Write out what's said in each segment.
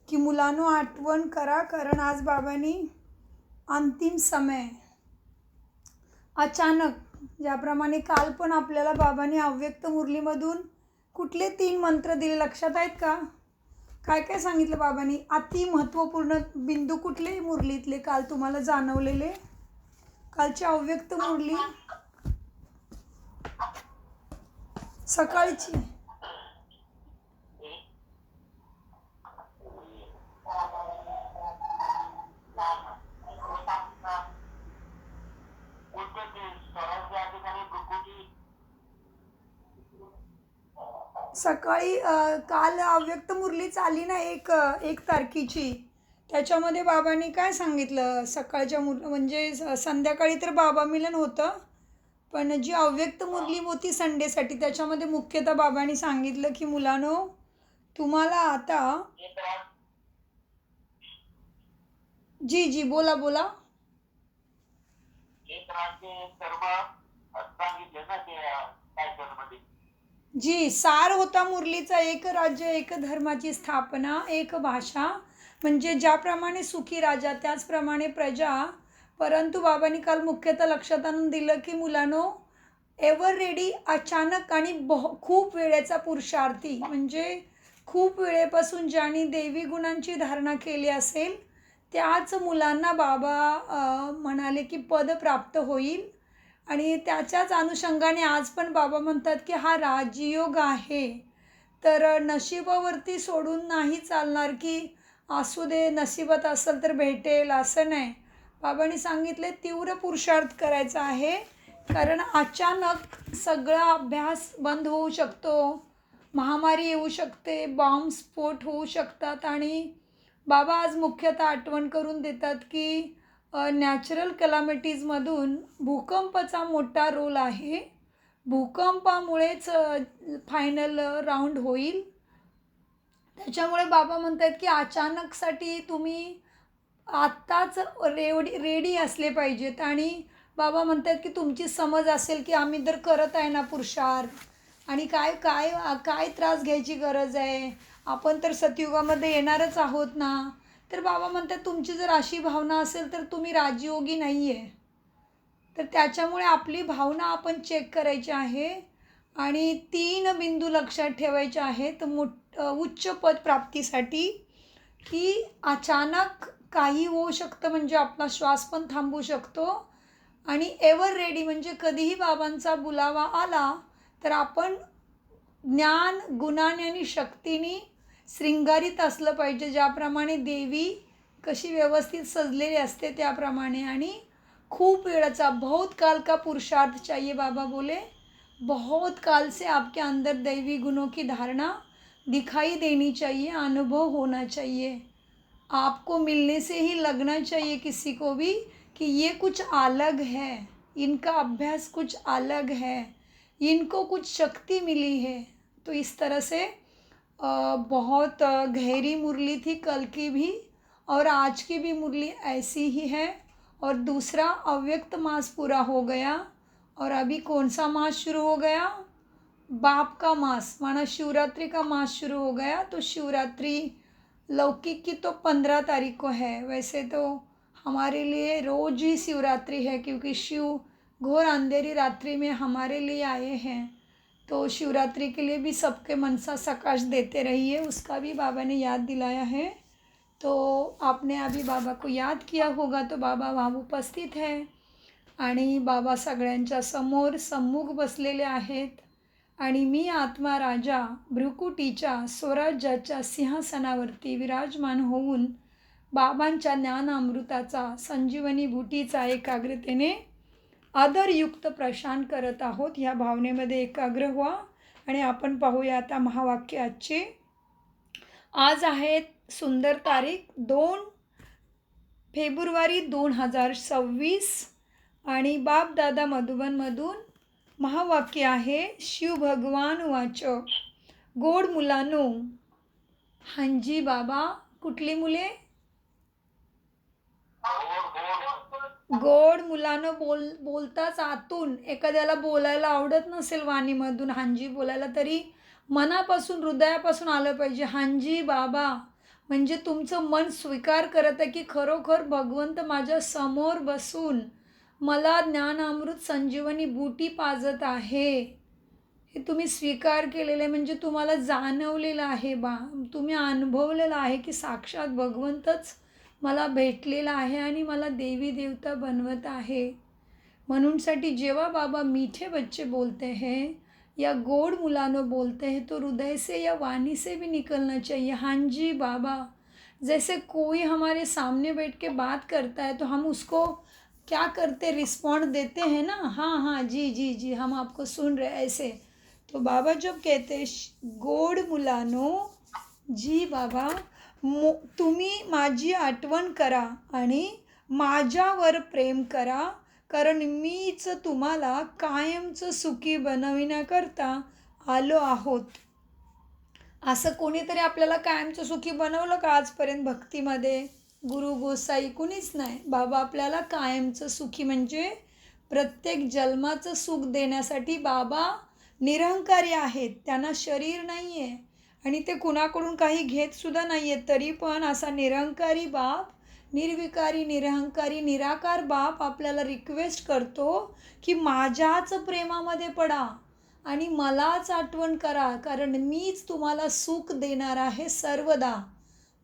की मुलांनो आठवण करा, कारण आज बाबांनी अंतिम समय अचानक, ज्याप्रमाणे काल पण आपल्याला बाबांनी अव्यक्त मुरलीमधून कुठले 3 मंत्र दिले लक्षात आहेत का? काय काय सांगितलं बाबांनी? अति महत्त्वपूर्ण बिंदू कुठले मुरलीतले काल तुम्हाला जाणवलेले? कालची अव्यक्त मुरली सकाळची सकाळी काल अव्यक्त मुरली चालली ना एक तारखेची. त्याच्यामध्ये बाबांनी काय सांगितलं सकाळच्या म्हणजे संध्याकाळी तर बाबा मिलन होतं, पण जी अव्यक्त मुरली होती संडेसाठी त्याच्यामध्ये मुख्यतः बाबांनी सांगितलं की मुलांनो तुम्हाला आता जी जी बोला बोला. जी सार होता मुरलीचा, एक राज्य एक धर्माची स्थापना, एक भाषा, म्हणजे ज्याप्रमाणे सुखी राजा त्याचप्रमाणे प्रजा. परंतु बाबांनी काल मुख्यतः लक्षात आणून दिलं की मुलांनो एव्हर रेडी, अचानक आणि खूप वेळेचा पुरुषार्थी, म्हणजे खूप वेळेपासून ज्यांनी देवी गुणांची धारणा केली असेल त्याच मुलांना बाबा म्हणाले की पद प्राप्त होईल. आणि त्याच्याच अनुषंगाने आज पण बाबा म्हणतात की हा राजयोग आहे, तर नशिबावरती सोडून नाही चालणार की असू दे नशिबात असेल तर भेटेल असं नाही. बाबांनी सांगितले तीव्र पुरुषार्थ करायचा आहे, कारण अचानक सगळा अभ्यास बंद होऊ शकतो, महामारी येऊ शकते, बॉम्बस्फोट होऊ शकतात. आणि बाबा आज मुख्यतः आठवण करून देतात की नॅचरल कॅलॅमिटीजमधून भूकंपाचा मोठा रोल आहे. भूकंपामुळेच फायनल राऊंड होईल. त्याच्यामुळे बाबा म्हणतात की अचानकसाठी तुम्ही आत्ताच रेडी असले पाहिजेत. आणि बाबा म्हणतात की तुमची समज असेल की आम्ही तर करत आहे ना पुरुषार्थ, आणि काय काय काय त्रास घ्यायची गरज आहे, आपण तर सतयुगामध्ये येणारच आहोत ना. तर बाबा म्हणतात तुमची जर अशी भावना असेल तर तुम्ही राजयोगी नाही आहे. तर त्याच्यामुळे आपली भावना आपण चेक करायची आहे आणि 3 बिंदू लक्षात ठेवायचे आहेत उच्च पद प्राप्तीसाठी, की अचानक काही होऊ शकतं, म्हणजे आपला श्वास पण थांबू शकतो. आणि एव्हर रेडी म्हणजे कधीही बाबांचा बुलावा आला तर आपण ज्ञान गुणाने आणि शक्तीने शृंगारित असलं पाहिजे, ज्याप्रमाणे देवी कशी व्यवस्थित सजलेली असते त्याप्रमाणे. आणि खूप वेळाचा बहुत काल का पुरुषार्थ चाहिए, बाबा बोले बहुत काल से आपके अंदर दैवी गुणों की धारणा दिखाई देनी चाहिए, अनुभव होना चाहिए, आपको मिलने से ही लगना चाहिए किसी को भी कि ये कुछ अलग है, इनका अभ्यास कुछ अलग है, इनको कुछ शक्ति मिली है. तो इस तरह से बहुत गहरी मुरली थी कल की भी, और आज की भी मुरली ऐसी ही है. और दूसरा अव्यक्त मास पूरा हो गया, और अभी कौन सा मास शुरू हो गया? बाप का मास, माना शिवरात्रि का मास शुरू हो गया. तो शिवरात्रि लौकिक की तो 15 तारीख को है, वैसे तो हमारे लिए रोज ही शिवरात्रि है, क्योंकि शिव घोर अंधेरी रात्रि में हमारे लिए आए हैं. तो शिवरात्रि के लिए भी सबके मनसा सकाश देते रहिए, उसका भी बाबा ने याद दिलाया है. तो आपने अभी बाबा को याद किया होगा, तो बाबा वहाँ उपस्थित है आणि बाबा सगळ्यांच्या समोर सम्मुख बसलेले आहेत. आणि मी आत्मा राजा भ्रुकुटीच्या स्वराज्याच्या सिंहासनावरती विराजमान होऊन बाबांच्या ज्ञानामृताचा संजीवनी बुटीचा एकाग्रतेने आदरयुक्त प्रशान करत आहोत. ह्या भावनेमध्ये एकाग्र व्हा. आणि आपण पाहूया आता महावाक्य आजचे. आज आहेत सुंदर तारीख 2 फेब्रुवारी 2026 आणि बाप दादा मधुबनमधून महावाक्य आहे. शिव भगवान वाच, गोड मुलांनो. हांजी बाबा, कुठली मुले? गोड मुलानं बोलताच आतून, एखाद्याला बोलायला आवडत नसेल वाणीमधून हांजी बोलायला, तरी मनापासून हृदयापासून आलं पाहिजे हांजी बाबा. म्हणजे तुमचं मन स्वीकार करत आहे की खरोखर भगवंत माझ्या समोर बसून मला ज्ञानामृत संजीवनी बूटी पाजत आहे. हे तुम्ही स्वीकार केलेलं आहे, म्हणजे तुम्हाला जाणवलेलं आहे तुम्ही अनुभवलेलं आहे की साक्षात भगवंतच मला भेटलेला आहे आणि मला देवी देवता बनवत आहे. म्हणूनसाठी जेव्हा बाबा मीठे बच्चे बोलते हैं या गोड मुलानों बोलते हैं तो हृदय से या वाणी से भी निकलना चाहिए। हाँ जी बाबा, जैसे कोई हमारे सामने बैठ के बात करता है तो हम उसको क्या करते, रिस्पॉन्ड देते हैं ना, हाँ हाँ जी जी जी हम आपको सुन रहे हैं, ऐसे। तो बाबा जब कहते गोड मुलानो, जी बाबा, तुम्ही माझी आठवण करा आणि माझ्यावर प्रेम करा, कारण मीच तुम्हाला कायमचं सुखी बनविण्याकरता आलो आहोत. असं कोणीतरी आपल्याला कायमचं सुखी बनवलं का आजपर्यंत भक्तीमध्ये? गुरु गोसाई कुणीच नाही. बाबा आपल्याला कायमचं सुखी म्हणजे प्रत्येक जन्माचं सुख देण्यासाठी बाबा निरहंकारी आहेत. त्यांना शरीर नाही आहे आणि ते कुणाकडून काही घेतसुद्धा नाही आहेत. तरी पण असा निरहंकारी बाप, निर्विकारी, निरहंकारी, निराकार बाप आपल्याला रिक्वेस्ट करतो की माझ्याच प्रेमामध्ये पडा आणि मलाच आठवण करा, कारण मीच तुम्हाला सुख देणार आहे सर्वदा.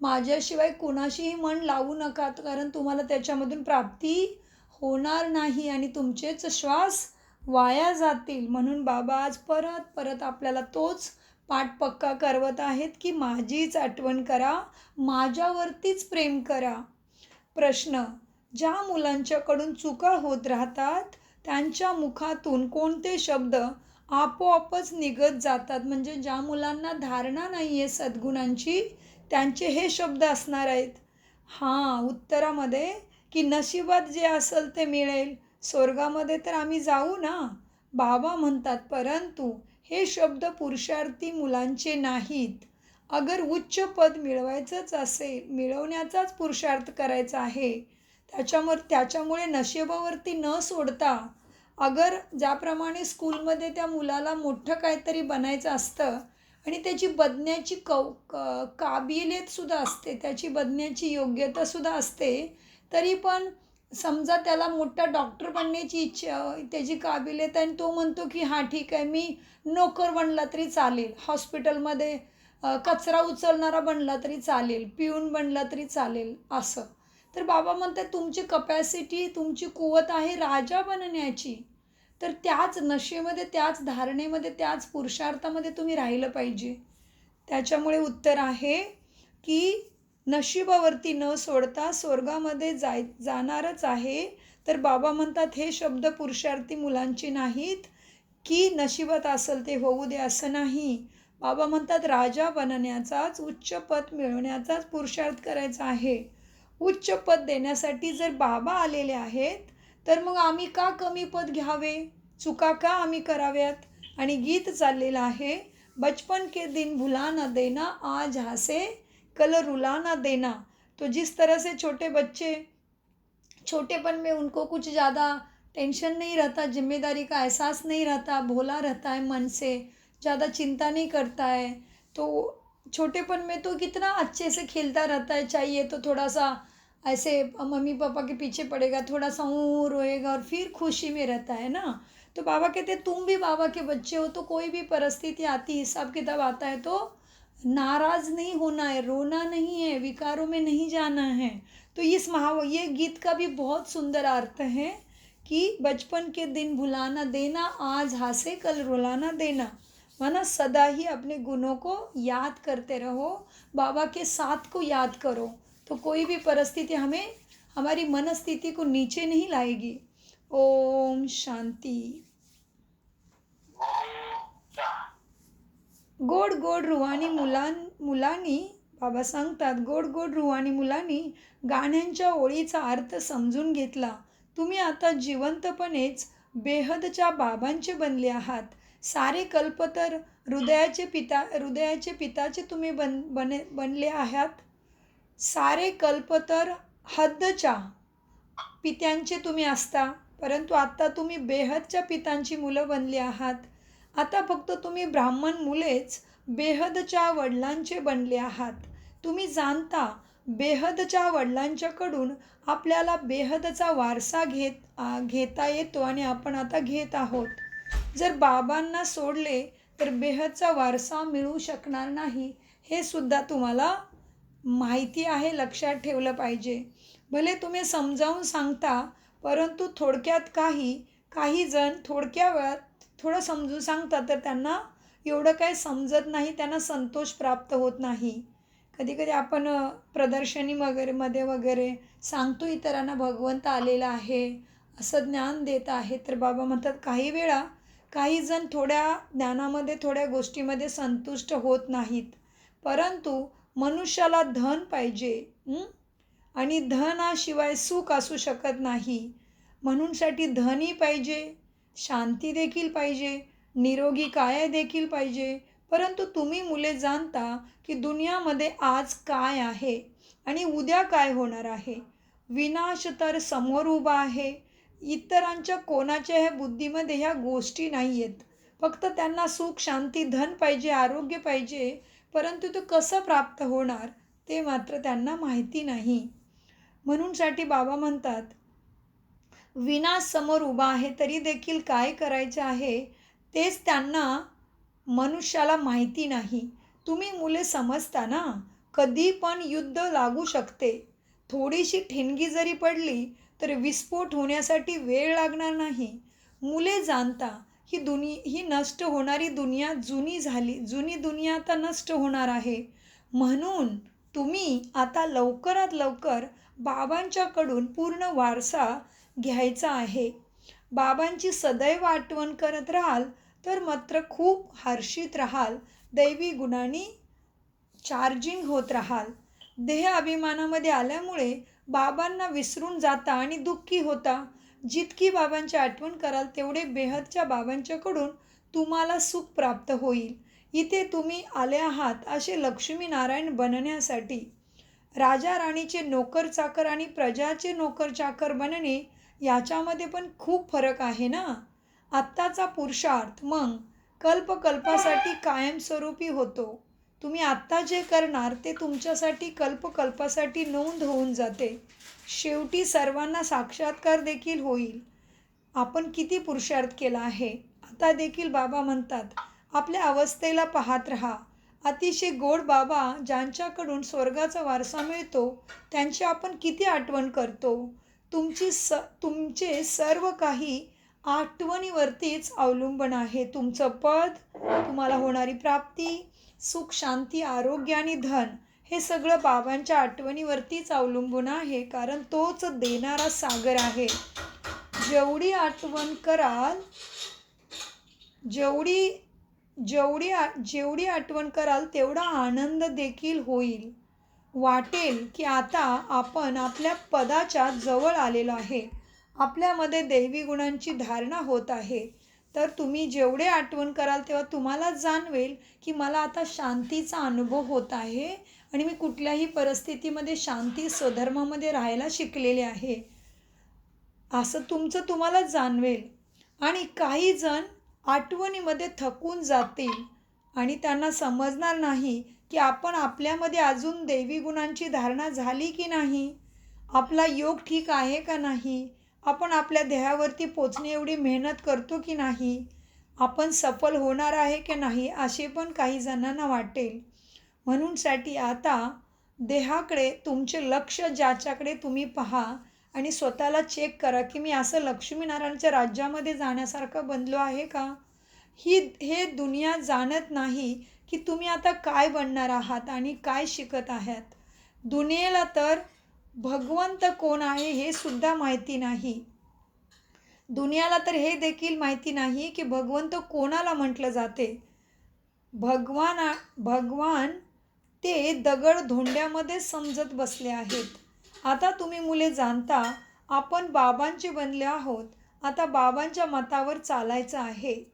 माझ्याशिवाय कुणाशीही मन लावू नका, कारण तुम्हाला त्याच्यामधून प्राप्ती होणार नाही आणि तुमचेच श्वास वाया जातील. म्हणून बाबा आज परत परत आपल्याला तोच पाठ पक्का करवत आहेत की माझीच आठवण करा, माझ्यावरतीच प्रेम करा. प्रश्न: ज्या मुलांच्याकडून चुका होत राहतात त्यांच्या मुखातून कोणते शब्द आपोआपच निघत जातात? म्हणजे ज्या मुलांना धारणा नाही आहे सद्गुणांची त्यांचे हे शब्द असणार आहेत. हां, उत्तरामध्ये की नशिबात जे असेल ते मिळेल, स्वर्गामध्ये तर आम्ही जाऊ ना. बाबा म्हणतात परंतु हे शब्द पुरुषार्थी मुलांचे नाहीत. अगर उच्च पद मिळवायचंच असेल, मिळवण्याचाच पुरुषार्थ करायचा आहे, त्याच्यामुळे नशिबावरती न सोडता, अगर ज्याप्रमाणे स्कूलमध्ये त्या मुलाला मोठं काहीतरी बनायचं असतं आणि त्याची बनण्याची काबिलियतसुद्धा असते, त्याची बनण्याची योग्यतासुद्धा असते, तरी पण समजा त्याला मोठा डॉक्टर बनण्याची इच्छा, त्याची काबिलियत आहे आणि तो म्हणतो की हां ठीक आहे मी नोकर बनला तरी चालेल, हॉस्पिटलमध्ये कचरा उचलणारा बनला तरी चालेल, पिऊन बनला तरी चालेल असं. तर बाबा म्हणतात तुमची कपॅसिटी, तुमची कुवत आहे राजा बनण्याची. तर त्याच नशेमध्ये, त्याच धारणेमध्ये, त्याच पुरुषार्थामध्ये तुम्ही राहिलं पाहिजे. त्याच्यामुळे उत्तर आहे की नशिबावरती न सोडता स्वर्गामध्ये जाणारच आहे. तर बाबा म्हणतात हे शब्द पुरुषार्थी मुलांची नाहीत की नशिबात असेल ते होऊ दे असं नाही. बाबा म्हणतात राजा बनण्याचाच, उच्च पद मिळवण्याचाच पुरुषार्थ करायचा आहे. उच्च पद देण्यासाठी जर बाबा आलेले आहेत तर मग आम्ही का कमी पद घ्यावे, चुका का आम्ही कराव्यात? आणि गीत चाललेलं आहे, बचपन के दिन भुला ना देना, आज हंसे कल रुला ना देना. तो जिस तरह से छोटे बच्चे छोटेपन में उनको कुछ ज़्यादा टेंशन नहीं रहता, जिम्मेदारी का एहसास नहीं रहता, भोला रहता है मन से, ज़्यादा चिंता नहीं करता है, तो छोटेपन में तो कितना अच्छे से खेलता रहता है, चाहिए तो थोड़ा सा ऐसे मम्मी पापा के पीछे पड़ेगा, थोड़ा सा ऊँ रोएगा और फिर खुशी में रहता है ना. तो बाबा कहते हैं तुम भी बाबा के बच्चे हो, तो कोई भी परिस्थिति आती, हिसाब किताब आता है तो नाराज़ नहीं होना है, रोना नहीं है, विकारों में नहीं जाना है. तो ये गीत का भी बहुत सुंदर अर्थ है कि बचपन के दिन भुलाना देना, आज हंसे कल रुलाना देना. माना सदा ही अपने गुणों को याद करते रहो, बाबा के साथ को याद करो, तो कोई भी परिस्थिति हमारी मनस्थिति को नीचे नहीं लाएगी. ओम शांती. गोड गोड रुहानी मुलांनी, बाबा सांगतात, गोड गोड रुहानी मुलांनी गाण्यांच्या ओळीचा अर्थ समजून घेतला. तुम्ही आता जिवंतपणेच बेहदच्या बाबांचे बनले आहात. सारे कल्प तर हृदयाचे पिताचे तुम्ही बनले आहात. सारे कल्प तर हद्दच्या पित्यांचे तुम्ही असता, परंतु आता तुम्ही बेहदच्या पितांची मुलं बनली आहात. आता फक्त तुम्ही ब्राह्मण मुलेच बेहदच्या वडिलांचे बनले आहात. तुम्ही जाणता बेहदच्या वडिलांच्याकडून आपल्याला बेहदचा वारसा घेता येतो आणि आपण आता घेत आहोत. जर बाबांना सोडले तर बेहदचा वारसा मिळू शकणार नाही, हे सुद्धा तुम्हाला माहिती आहे, लक्षात ठेवलं पाहिजे. भले तुम्ही समजावून सांगता, परंतु थोडक्यात काही जण थोडक्या वेळात थोडं समजून सांगतात, तर त्यांना एवढं काही समजत नाही, त्यांना संतोष प्राप्त होत नाही. कधी-कधी आपण प्रदर्शनी वगैरे सांगतो इतरांना भगवंत आलेला आहे, असं ज्ञान देत आहे. तर बाबा म्हणतात काही वेळा काही जण थोड्या ज्ञानामध्ये, थोड्या गोष्टीमध्ये संतुष्ट होत नाहीत. परंतु मनुष्याला धन पाहिजे, आणि धनाशिवाय सुख असू शकत नाही. म्हणूनसाठी धनही पाहिजे, शांती देखील पाहिजे, निरोगी काया देखील पाहिजे. परंतु तुम्ही मुले जाणता की दुनियामध्ये आज काय आहे आणि उद्या काय होणार आहे. विनाश तर समोर उभा आहे. इतरांच्या कोणाच्या ह्या बुद्धीमध्ये ह्या गोष्टी नाही आहेत. फक्त त्यांना सुख, शांती, धन पाहिजे, आरोग्य पाहिजे. परंतु ते कसं प्राप्त होणार ते मात्र त्यांना माहिती नाही. म्हणूनसाठी बाबा म्हणतात, विनाश समोर उभा आहे तरी देखील काय करायचे आहे तेच त्यांना मनुष्याला माहिती नाही. तुम्ही मुले समजता ना, कधी पण युद्ध लागू शकते. थोडीशी ठिणगी जरी पडली तर विस्फोट होण्यासाठी वेळ लागणार नाही. मुले जाणता ही नष्ट होणारी दुनिया जुनी दुनिया आता नष्ट होणार आहे. म्हणून तुम्ही आता लवकरात लवकर बाबांच्याकडून पूर्ण वारसा घ्यायचा आहे. बाबांची सदैव आठवण करत राहाल तर मात्र खूप हर्षित राहाल, दैवी गुणांनी चार्जिंग होत राहाल. देह अभिमानामध्ये आल्यामुळे बाबांना विसरून जाता आणि दुःखी होता. जितकी बाबांची आठवण कराल तेवढे बेहदच्या बाबांच्याकडून तुम्हाला सुख प्राप्त होईल. इथे तुम्ही आले आहात असे लक्ष्मीनारायण बनण्यासाठी. राजा राणीचे नोकर चाकर आणि प्रजाचे नोकर चाकर बनणे याच्यामध्ये पण खूप फरक आहे ना. आत्ताचा पुरुषार्थ मग कल्पकल्पासाठी कायमस्वरूपी होतो. तुम्ही आत्ता जे करणार ते तुमच्यासाठी कल्पकल्पासाठी नोंद होऊन जाते. शेवटी सर्वांना साक्षात्कार देखील होईल. आपण किती पुरुषार्थ केला आहे. आता देखील बाबा म्हणतात, आपल्या अवस्थेला पाहत राहा. अतिशय गोड बाबा ज्यांच्याकडून स्वर्गाचा वारसा मिळतो त्यांची आपण किती आठवण करतो. तुमचे सर्व काही आठवणीवरतीच अवलंबून आहे. तुमचं पद, तुम्हाला होणारी प्राप्ती, सुख, शांती, आरोग्य आणि धन हे सगळं बाबांच्या आठवणीवरतीच अवलंबून आहे. कारण तोच देणारा सागर आहे. जेवढी आठवण कराल तेवढा आनंद देखील होईल. वाटेल की आता आपण आपल्या पदाच्या जवळ आलेलो आहे. आपल्यामध्ये दैवी गुणांची धारणा होत आहे. तर तुम्ही जेवढे आठवण कराल तेव्हा तुम्हाला जाणवेल की मला आता शांतीचा अनुभव होत आहे आणि मी कुठल्याही परिस्थितीमध्ये शांती स्वधर्मामध्ये राहायला शिकलेले आहे, असं तुम्हाला जाणवेल. आणि काही जण आठवणीमध्ये थकून जातील आणि त्यांना समजणार नाही की आपण आपल्यामध्ये अजून दैवी गुणांची धारणा झाली की नाही, आपला योग ठीक आहे का नाही, आपण आपल्या ध्येयावरती पोचणे एवढी मेहनत करतो की नाही, आपण सफल होणार आहे की नाही, असे पण काही जणांना वाटेल. म्हणूनसाठी आता देहाकडे तुमचे लक्ष ज्याच्याकडे तुम्ही पहा आणि स्वतःला चेक करा की मी असं लक्ष्मीनारायणच्या राज्यामध्ये जाण्यासारखं बनलो आहे का. हे दुनिया जाणत नाही की तुम्ही आता काय बनणार आहात आणि काय शिकत आहात. दुनियेला तर भगवंत कोण आहे हे सुद्धा माहिती नाही. दुनियाला तर हे देखील माहिती नाही की भगवंत कोणाला म्हटलं जाते. भगवान ते दगड धोंड्यामध्ये समजत बसले आहेत. आता तुम्ही मुले जाणता आपण बाबांचे बनले आहोत. आता बाबांच्या मतावर चालायचं आहे.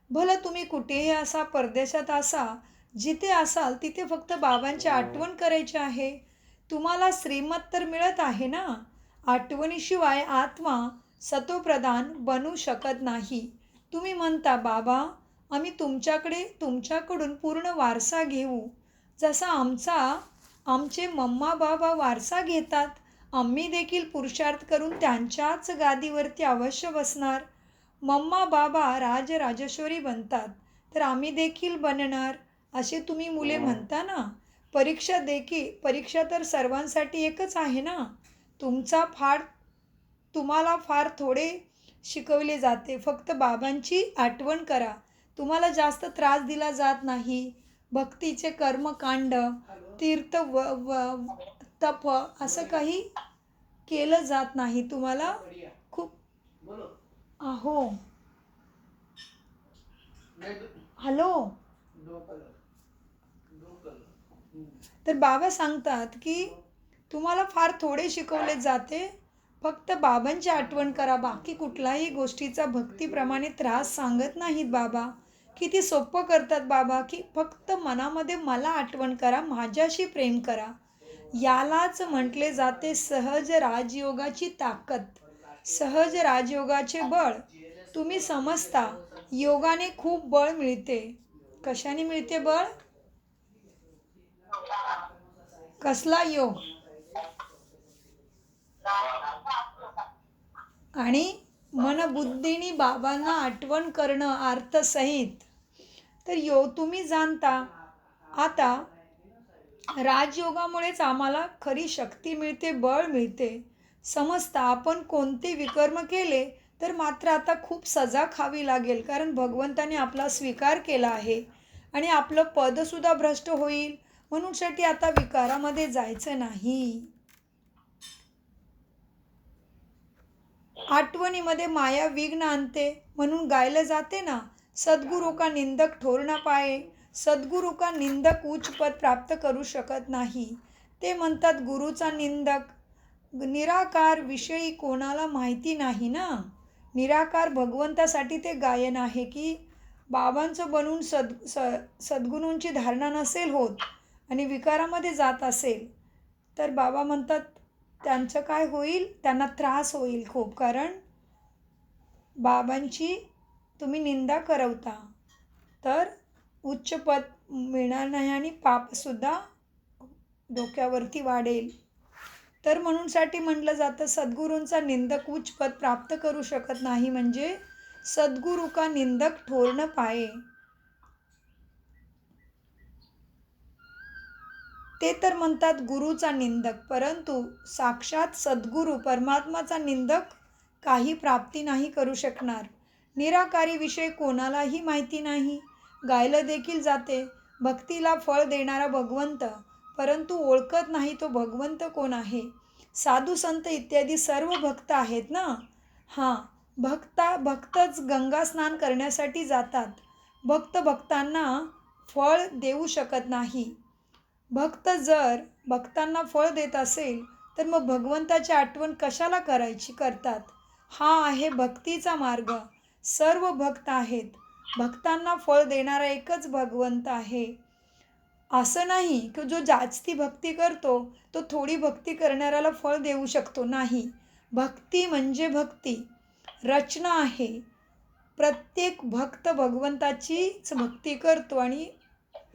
भलं तुम्ही कुठेही असा, परदेशात असा, जिथे असाल तिथे फक्त बाबांची आठवण करायची आहे. तुम्हाला श्रीमत तर मिळत आहे ना. आठवणीशिवाय आत्मा सतोप्रधान बनू शकत नाही. तुम्ही म्हणता, बाबा आम्ही तुमच्याकडून पूर्ण वारसा घेऊ. जसा आमचे मम्मा बाबा वारसा घेतात, आम्ही देखील पुरुषार्थ करून त्यांच्याच गादीवरती अवश्य बसणार. मम्मा बाबा राजराजेश्वरी बनतात तर आम्ही देखील बनणार, असे तुम्ही मुले म्हणता ना. परीक्षा तर सर्वांसाठी एकच आहे ना. तुम्हाला फार थोडे शिकवले जाते. फक्त बाबांची आठवण करा. तुम्हाला जास्त त्रास दिला जात नाही. भक्तीचे कर्मकांड, तीर्थ तप असं काही केलं जात नाही. तुम्हाला खूप अहो हॅलो. तर बाबा सांगतात की तुम्हाला फार थोडे शिकवले जाते. फक्त बाबांची आठवण करा. बाकी कुठल्याही गोष्टीचा भक्तीप्रमाणे त्रास सांगत नाहीत बाबा. किती सोपं करतात बाबा की फक्त मनामध्ये मला आठवण करा, माझ्याशी प्रेम करा. यालाच म्हटले जाते सहज राजयोगाची ताकद, सहज राजयोगाचे बळ. तुम्ही समजता, योगाने खूप बळ मिळते. कशाने मिळते बळ? कसला योग? आणि मनबुद्धीने बाबांना आठवण करणं अर्थसहित. तर तुम्ही जाणता आता राजयोगामुळेच आम्हाला खरी शक्ती मिळते, बळ मिळते. समजता आपण कोणते विकर्म केले तर मात्र आता खूप सजा खावी लागेल, कारण भगवंताने आपला स्वीकार केला आहे आणि आपलं पदसुद्धा भ्रष्ट होईल. म्हणूनसाठी आता विकारामध्ये जायचं नाही. आठवणीमध्ये माया विघ्न आणते म्हणून गायलं जाते ना, सद्गुरू का निंदक ठोर न पाये. सद्गुरू का निंदक उच्च पद प्राप्त करू शकत नाही. ते म्हणतात गुरुचा निंदक. निराकार विषयी कोणाला माहिती नाही ना. निराकार भगवंतासाठी ते गायन आहे की बाबांचं बनून सद्गुरूंची धारणा नसेल होत आणि विकारामध्ये जात असेल तर बाबा म्हणतात त्यांचं काय होईल? त्यांना त्रास होईल खूप, कारण बाबांची तुम्ही निंदा करवता तर उच्च पद मिळणार नाही आणि पापसुद्धा डोक्यावरती वाढेल. तर म्हणूनसाठी म्हटलं जातं सद्गुरूंचा निंदक उच्च पद प्राप्त करू शकत नाही, म्हणजे सद्गुरू का निंदक ठोर न पाये. ते तर म्हणतात गुरुचा निंदक, परंतु साक्षात सद्गुरू परमात्माचा निंदक काही प्राप्ती नाही करू शकणार. निराकारी विषय कोणालाही माहिती नाही. गायलं देखील जाते भक्तीला फळ देणारा भगवंत, परंतु ओळखत नाही तो भगवंत कोण आहे. साधू संत इत्यादी सर्व भक्त आहेत ना. हां, भक्तच गंगा स्नान करण्यासाठी जातात. भक्तांना फळ देऊ शकत नाही. भक्त जर भक्तांना फळ देत असेल तर मग भगवंताची आठवण कशाला करतात. हा आहे भक्तीचा मार्ग. सर्व भक्त आहेत. भक्तांना फळ देणारा एकच भगवंत आहे. असं नाही की जो जास्ती भक्ती करतो तो थोडी भक्ती करणाऱ्याला फळ देऊ शकतो, नाही. भक्ती म्हणजे भक्ती रचना आहे. प्रत्येक भक्त भगवंताचीच भक्ती करतो आणि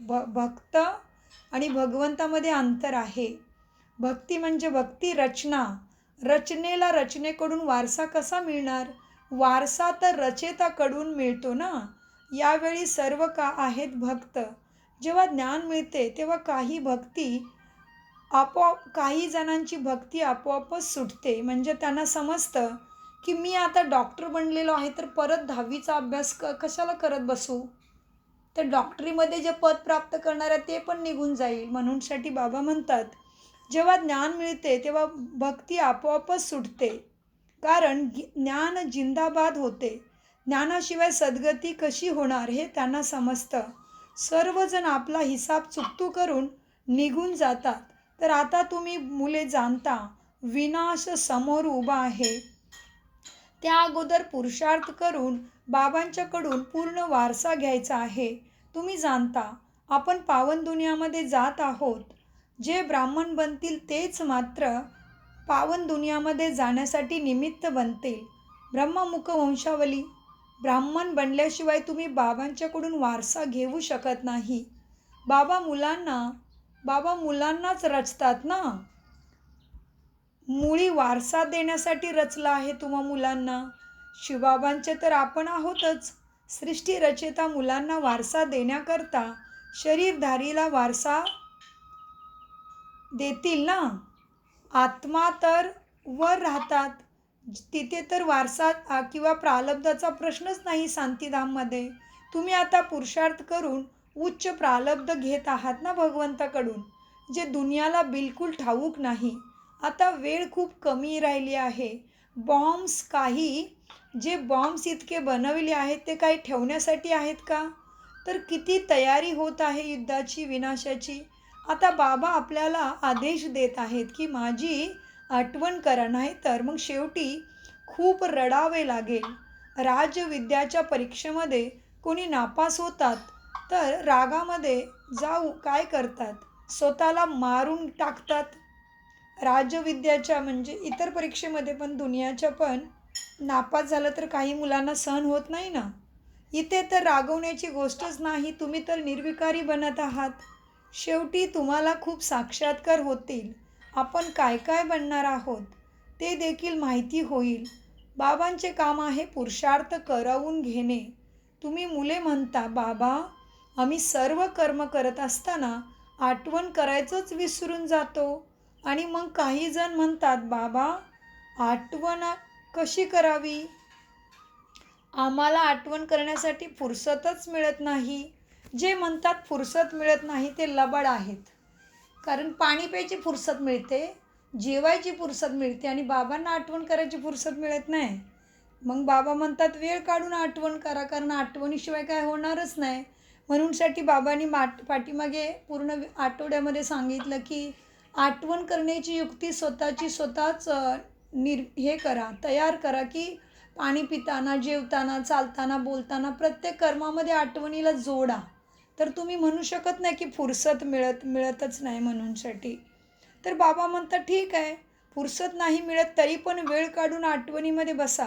भक्त आणि भगवंतामध्ये अंतर आहे. भक्ती म्हणजे भक्ती रचना. रचनेला रचनेकडून वारसा कसा मिळणार? वारसा तर रचेताकडून मिळतो ना. यावेळी सर्व का आहेत भक्त. जेव्हा ज्ञान मिळते तेव्हा काही जणांची भक्ती आपोआपच सुटते. म्हणजे त्यांना समजतं की मी आता डॉक्टर बनलेलो आहे तर परत 10वीचा अभ्यास कशाला करत बसू. तर डॉक्टरीमध्ये जे पद प्राप्त करणार आहे ते पण निघून जाईल. म्हणूनसाठी बाबा म्हणतात जेव्हा ज्ञान मिळते तेव्हा भक्ती आपोआपच सुटते, कारण ज्ञान जिंदाबाद होते. ज्ञानाशिवाय सद्गती कशी होणार हे त्यांना समजतं. सर्वजण आपला हिसाब चुकतू करून निघून जातात. तर आता तुम्ही मुले जाणता विनाश समोर उभा आहे. त्या अगोदर पुरुषार्थ करून बाबांच्याकडून पूर्ण वारसा घ्यायचा आहे. तुम्ही जाणता आपण पावन दुनियामध्ये जात आहोत. जे ब्राह्मण बनतील तेच मात्र पावन दुनियामध्ये जाण्यासाठी निमित्त बनतील. ब्रह्ममुख वंशावली. ब्राह्मण बनल्याशिवाय तुम्ही बाबांच्याकडून वारसा घेऊ शकत नाही. बाबा मुलांना बाबा मुलांनाच रचतात ना. मुळी वारसा देण्यासाठी रचला आहे तुम्हा मुलांना. शिवबाबांचे तर आपण आहोतच. सृष्टी रचयिता मुलांना वारसा देण्याकरता शरीरधारीला वारसा देतील ना. आत्मा तर वर राहतात, तिथे तर वारसा किंवा प्रालब्धाचा प्रश्नच नाही शांतीधाममध्ये. तुम्ही आता पुरुषार्थ करून उच्च प्रालब्ध घेत आहात ना भगवंताकडून, जे दुनियाला बिलकुल ठाऊक नाही. आता वेळ खूप कमी राहिली आहे. बॉम्ब्स काही जे बॉम्ब्स इतके बनवले आहेत ते काही ठेवण्यासाठी आहेत का? तर किती तयारी होत आहे युद्धाची, विनाशाची. आता बाबा आपल्याला आदेश देत आहेत की माझी आठवण करा, नाही तर मग शेवटी खूप रडावे लागेल. राजविद्याच्या परीक्षेमध्ये कोणी नापास होतात तर रागामध्ये जाऊ काय करतात, स्वतःला मारून टाकतात. राजविद्याच्या म्हणजे इतर परीक्षेमध्ये पण, दुनियाच्या पण नापास झालं तर काही मुलांना सहन होत नाही ना. इथे तर रागवण्याची गोष्टच नाही, तुम्ही तर निर्विकारी बनत आहात. शेवटी तुम्हाला खूप साक्षात्कार होतील. आपण काय काय बनणार आहोत ते देखील माहिती होईल. बाबांचे काम आहे पुरुषार्थ करवून घेणे. तुम्ही मुले म्हणता बाबा आम्ही सर्व कर्म करत असताना आठवण करायचंच विसरून जातो. आणि मग काही जण म्हणतात बाबा आठवण कशी करावी, आम्हाला आठवण करण्यासाठी फुरसतच मिळत नाही. जे म्हणतात फुरसत मिळत नाही ते लबाड आहेत. कारण पाणी प्यायची फुरसत मिळते, जेवायची फुरसत मिळते आणि बाबांना आठवण करायची फुरसत मिळत नाही. मग बाबा म्हणतात वेळ काढून आठवण करा, कारण आठवणीशिवाय काय होणारच नाही. म्हणूनसाठी बाबांनी पाठीमागे पूर्ण आठवड्यामध्ये सांगितलं की आठवण करण्याची युक्ती स्वतःची स्वतःच हे करा, तयार करा की पाणी पिताना, जेवताना, चालताना, बोलताना प्रत्येक कर्मामध्ये आठवणीला जोडा. तर तुम्ही म्हणू शकत नाही की फुरसत मिळतच नाही म्हणूनसाठी. तर बाबा म्हणतात ठीक आहे, फुरसत नाही मिळत तरी पण वेळ काढून आठवणीमध्ये बसा,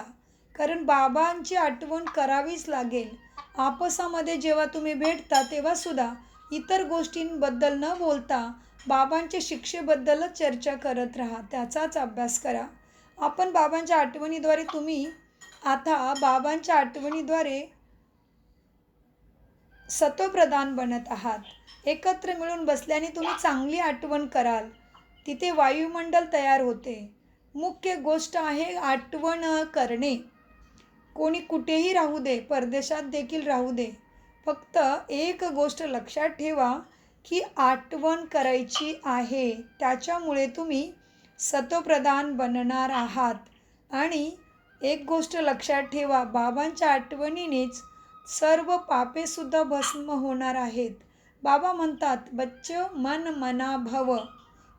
कारण बाबांची आठवण करावीच लागेल. आपसामध्ये जेव्हा तुम्ही भेटता तेव्हासुद्धा इतर गोष्टींबद्दल न बोलता बाबांच्या शिक्षेबद्दलच चर्चा करत राहा, त्याचाच अभ्यास करा. आपण बाबांच्या आठवणीद्वारे तुम्ही आता बाबांच्या आठवणीद्वारे सत्वप्रधान बनत आहात. एकत्र मिळून बसल्याने तुम्ही चांगली आठवण कराल, तिथे वायुमंडल तयार होते. मुख्य गोष्ट आहे आठवण करणे. कोणी कुठेही राहू दे, परदेशात देखील राहू दे, फक्त एक गोष्ट लक्षात ठेवा की आठवण करायची आहे. त्याच्यामुळे तुम्ही सत्वप्रधान बनणार आहात. आणि एक गोष्ट लक्षात ठेवा, बाबांच्या आठवणीनेच सर्व पापेसुद्धा भस्म होणार आहेत. बाबा म्हणतात बच्चो मन मना भव,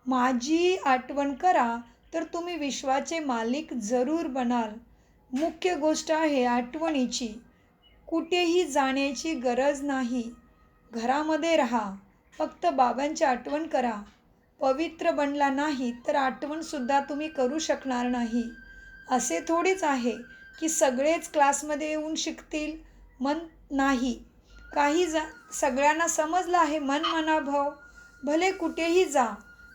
माझी आठवण करा तर तुम्ही विश्वाचे मालिक जरूर बनाल. मुख्य गोष्ट आहे आठवणीची. कुठेही जाण्याची गरज नाही, घरामध्ये राहा, फक्त बाबांची आठवण करा. पवित्र बनला नाही तर आठवणसुद्धा तुम्ही करू शकणार नाही. असे थोडीच आहे की सगळेच क्लासमध्ये येऊन शिकतील, मन नाही. सगळ्यांना समजलं आहे मन मना भव, भले कुठेही जा,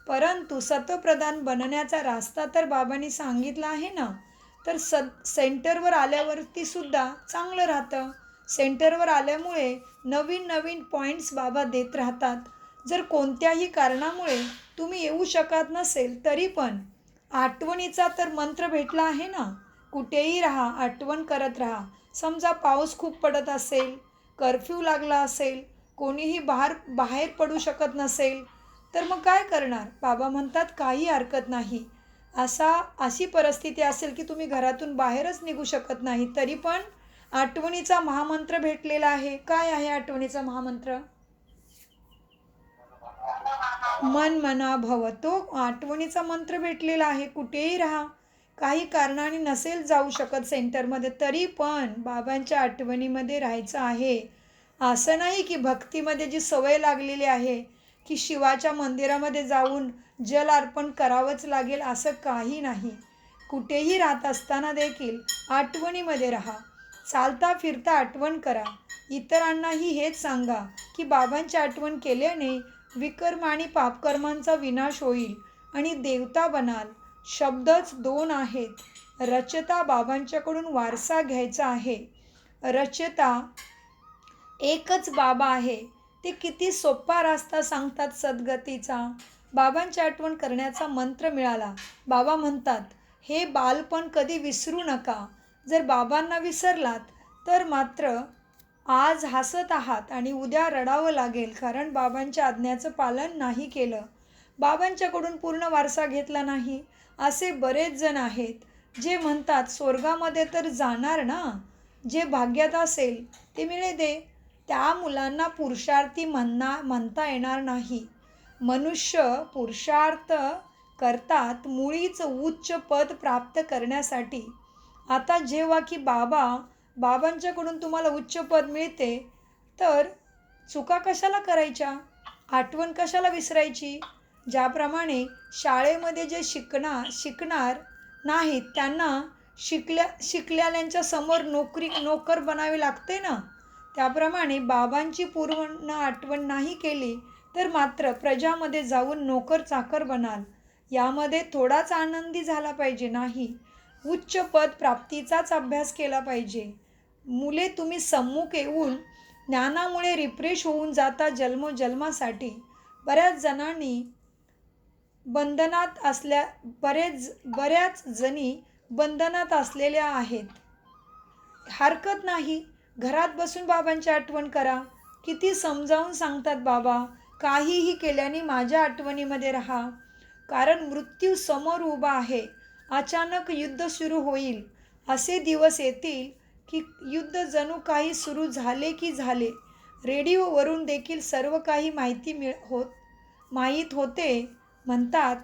परंतु सत्वप्रधान बनण्याचा रास्ता तर बाबांनी सांगितला आहे ना. तर सेंटरवर आल्यावरती सुद्धा चांगलं राहतं. सेंटरवर आल्यामुळे नवीन नवीन पॉईंट्स बाबा देत राहतात. जर कोणत्याही कारणामुळे तुम्ही येऊ शकत नसेल तरी पण आठवणीचा तर मंत्र भेटला आहे ना. कुठेही राहा, आठवण करत राहा. समजा पाऊस खूप पडत असेल, कर्फ्यू लागला असेल, कोणीही बाहेर पडू शकत नसेल, तर मग काय करणार. बाबा म्हणतात काही हरकत नाही. अशी परिस्थिती असेल की तुम्ही घरातून बाहेरच निघू शकत नाही, तरी पण आठवणीचा महामंत्र भेटलेला आहे. काय आहे आठवणीचा महामंत्र? मन मना भव. तो आठवणीचा मंत्र भेटलेला आहे. कुठेही राहा, काही कारणाने नसेल जाऊ शकत सेंटरमध्ये, तरी पण बाबांच्या आठवणीमध्ये राहायचं आहे. असं नाही की भक्तीमध्ये जी सवय लागलेली आहे की शिवाच्या मंदिरामध्ये जाऊन जल अर्पण करावंच लागेल, असं काही नाही. कुठेही राहत असताना देखील आठवणीमध्ये राहा. चालता फिरता आठवण करा. इतरांनाही हेच सांगा की बाबांची आठवण केल्याने विकर्म आणि पापकर्मांचा विनाश होईल आणि देवता बनाल. शब्दच दोन आहेत. रचता बाबांच्याकडून वारसा घ्यायचा आहे. रचता एकच बाबा आहे. ते किती सोपा रस्ता सांगतात सद्गतीचा. बाबांची आठवण करण्याचा मंत्र मिळाला. बाबा म्हणतात, हे बालपण कधी विसरू नका. जर बाबांना विसरलात तर मात्र आज हसत आहात आणि उद्या रडावं लागेल, कारण बाबांच्या आज्ञाचं पालन नाही केलं. बाबांच्याकडून पूर्ण वारसा घेतला नाही. असे बरेच जण आहेत जे म्हणतात स्वर्गामध्ये तर जाणार ना, जे भाग्यात असेल ते मिळे दे. त्या मुलांना पुरुषार्थी म्हणता येणार नाही. मनुष्य पुरुषार्थ करतात मुळीच उच्च पद प्राप्त करण्यासाठी. आता जेव्हा की बाबांच्याकडून तुम्हाला उच्च पद मिळते, तर चुका कशाला करायच्या, आठवण कशाला विसरायची. ज्याप्रमाणे शाळेमध्ये जे शिकणार नाहीत त्यांना शिकलेल्यांच्या समोर नोकर बनावे लागते ना, त्याप्रमाणे बाबांची पूर्ण आठवण नाही केली तर मात्र प्रजामध्ये जाऊन नोकर चाकर बनाल. यामध्ये थोडाच आनंदी झाला पाहिजे नाही. उच्च पद प्राप्तीचाच अभ्यास केला पाहिजे. मुले, तुम्ही सम्मुख येऊन ज्ञानामुळे रिफ्रेश होऊन जाता जन्मोजन्मासाठी. बऱ्याच जणी बंधनात असलेल्या आहेत. हरकत नाही, घरात बसून बाबांची आठवण करा. किती समजावून सांगतात बाबा, काहीही केल्याने माझ्या आठवणीमध्ये राहा, कारण मृत्यू समोर उभा आहे. अचानक युद्ध सुरू होईल. असे दिवस येतील की युद्ध जणू काही सुरू झाले की झाले. रेडिओवरून देखील सर्व काही माहीत होते. म्हणतात,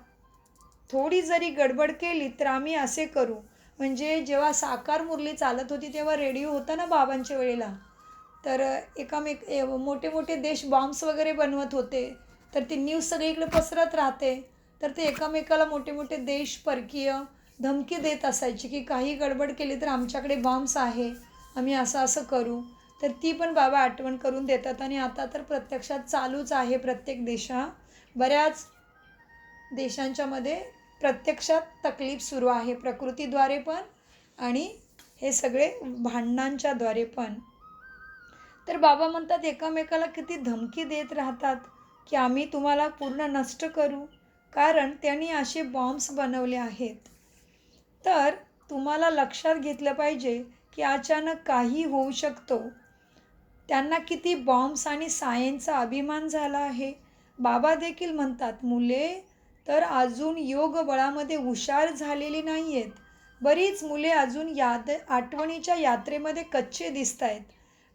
थोडी जरी गडबड केली तर आम्ही असे करू. म्हणजे जेव्हा साकार मुरली चालत होती तेव्हा रेडिओ होता ना बाबांच्या वेळेला, तर मोठे मोठे देश बॉम्ब्स वगैरे बनवत होते, तर ती न्यूज सगळीकडे पसरत राहते. तर ते एकामेकाला मोठे मोठे देश परकीय धमकी देत असायची की काही गडबड केली तर आमच्याकडे बॉम्ब्स आहे, आम्ही असं करू. तर ती पण बाबा आठवण करून देतात. आणि आता तर प्रत्यक्षात चालूच आहे. बऱ्याच देशांच्यामध्ये प्रत्यक्षात तकलीफ सुरू आहे, प्रकृतीद्वारे पण आणि हे सगळे भांडणांच्याद्वारे पण. तर बाबा म्हणतात, एकामेकाला किती धमकी देत राहतात की आम्ही तुम्हाला पूर्ण नष्ट करू, कारण त्यांनी असे बॉम्ब्स बनवले आहेत. तर तुम्हाला लक्षात घेतलं पाहिजे की अचानक काही होऊ शकतो. त्यांना किती बॉम्ब्स आणि सायन्सचा अभिमान झाला आहे. बाबा देखील म्हणतात, मुले तर अजून योग बळामध्ये हुशार झालेली नाही आहेत. बरीच मुले अजून आठवणीच्या यात्रेमध्ये कच्चे दिसत आहेत.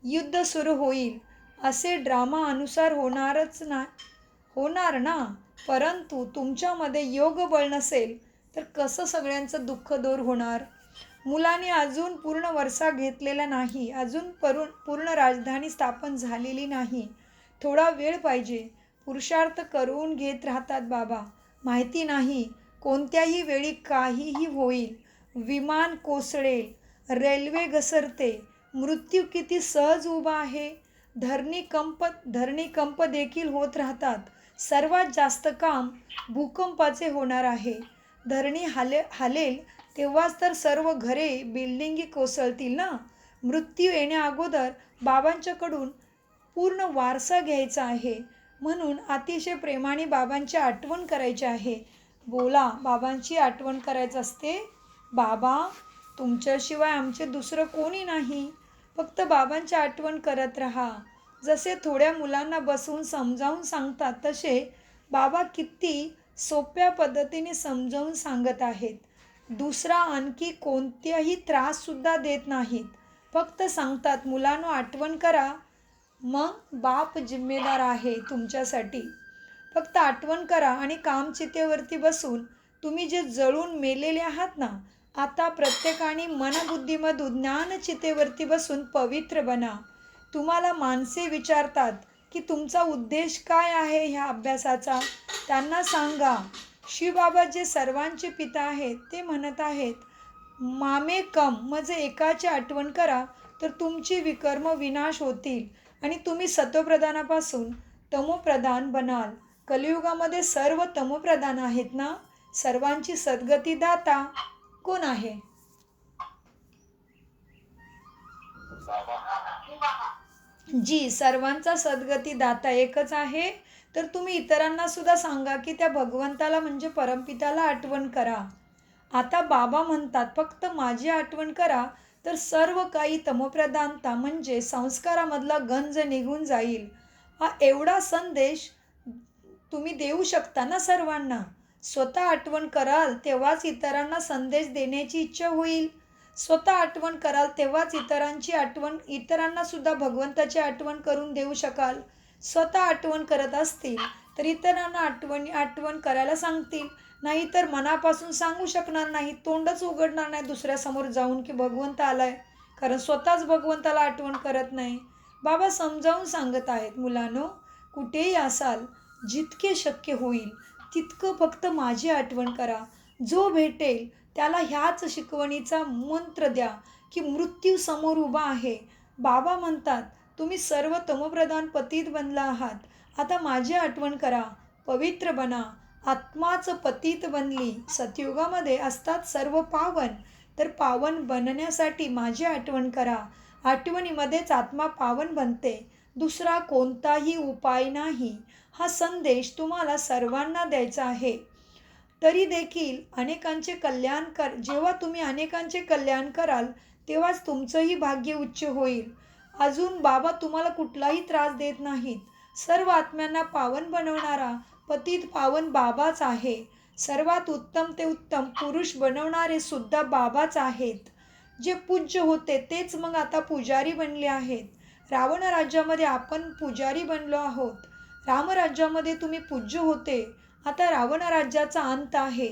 युद्ध सुरू होईल असे ड्रामा अनुसार होणार ना, परंतु तुमच्यामध्ये योग बळ नसेल तर कसं सगळ्यांचं दुःख दूर होणार. मुलांनी अजून पूर्ण वर्षा घेतलेला नाही, अजून पूर्ण राजधानी स्थापन झालेली नाही. थोडा वेळ पाहिजे. पुरुषार्थ करून घेत राहतात बाबा. माहिती नाही कोणत्याही वेळी काहीही होईल. विमान कोसळेल, रेल्वे घसरते, मृत्यू किती सहज उभा आहे. धरणीकंप देखील होत राहतात. सर्वात जास्त काम भूकंपाचे होणार आहे. धरणी हालेल तेव्हाच तर सर्व घरे बिल्डिंगी कोसळतील ना. मृत्यू येण्या अगोदर बाबांच्याकडून पूर्ण वारसा घ्यायचा आहे. म्हणून अतिशय प्रेमाने बाबांची आठवण करायची आहे. बोला, बाबांची आठवण करायचं असते. बाबा, तुमच्याशिवाय आमचे दुसरं कोणी नाही. फक्त बाबांची आठवण करत राहा. जसे थोड्या मुलांना बसवून समजावून सांगतात तसे बाबा किती सोप्या पद्धतीने समजावून सांगत आहेत. दुसरा आणखी कोणताही त्राससुद्धा देत नाहीत. फक्त सांगतात, मुलांनो आठवण करा, मग बाप जिम्मेदार आहे तुमच्यासाठी. फक्त आठवण करा आणि कामचितेवरती बसून तुम्ही जे जळून मेलेले आहात ना, आता प्रत्येकाने मनबुद्धीमधून ज्ञानचितेवरती बसून पवित्र बना. तुम्हाला माणसे विचारतात की तुमचा उद्देश काय आहे ह्या अभ्यासाचा, त्यांना सांगा. शिवबाबा जे सर्वांचे पिता आहेत ते म्हणत आहेत, मामेकम म्हणजे एकाची आठवण करा तर तुमची विकर्म विनाश होतील आणि तुम्ही सत्वप्रधानापासून तमोप्रधान बनाल. कलियुगामध्ये सर्व तमोप्रधान आहेत ना. सर्वांची सद्गती दाता कोण आहे? जी सर्वांचा सद्गती दाता एकच आहे. तर तुम्ही इतरांना सुद्धा सांगा की त्या भगवंताला म्हणजे परमपिताला आठवण करा. आता बाबा म्हणतात फक्त माझी आठवण करा तर सर्व काही तमोप्रधानता म्हणजे संस्कारामधला गंज निघून जाईल. हा एवढा संदेश तुम्ही देऊ शकता ना सर्वांना. स्वतः आठवण कराल तेव्हाच इतरांना संदेश देण्याची इच्छा होईल. स्वतः आठवण कराल तेव्हाच इतरांना सुद्धा भगवंताची आठवण करून देऊ शकाल. स्वतः आठवण करत असतील तर इतरांना आठवण करायला सांगतील. नाहीतर मनापासून सांगू शकणार नाही, तोंडच उघडणार नाही दुसऱ्यासमोर जाऊन की भगवंत आलाय, कारण स्वतःच भगवंताला आठवण करत नाही. बाबा समजावून सांगत आहेत, मुलांनो कुठेही असाल जितके शक्य होईल तितकं फक्त माझी आठवण करा. जो भेटेल त्याला ह्याच शिकवणीचा मंत्र द्या की मृत्यू समोर उभा आहे. बाबा म्हणतात तुम्ही सर्व तमोप्रधान पतित बनला आहात. आता माझी आठवण करा, पवित्र बना. आत्माच पतित बनली. सतयुगामध्ये असतात सर्व पावन, तर पावन बनण्यासाठी माझी आठवण करा. आठवणीमध्येच आत्मा पावन बनते, दुसरा कोणताही उपाय नाही. हा संदेश तुम्हाला सर्वांना द्यायचा आहे. तरी देखील अनेकांचे कल्याण जेव्हा तुम्ही अनेकांचे कल्याण कराल तेव्हाच तुमचंही भाग्य उच्च होईल. अजून बाबा तुम्हाला कुठलाही त्रास देत नाहीत. सर्व आत्म्यांना पावन बनवणारा पतित पावन बाबाच आहे. सर्वात उत्तम ते उत्तम पुरुष बनवणारे सुद्धा बाबाच आहेत. जे पूज्य होते तेच मग आता पुजारी बनले आहेत. रावण राज्यामध्ये आपण पुजारी बनलो आहोत. रामराज्यामध्ये तुम्ही पूज्य होते, आता रावण राज्याचा अंत आहे.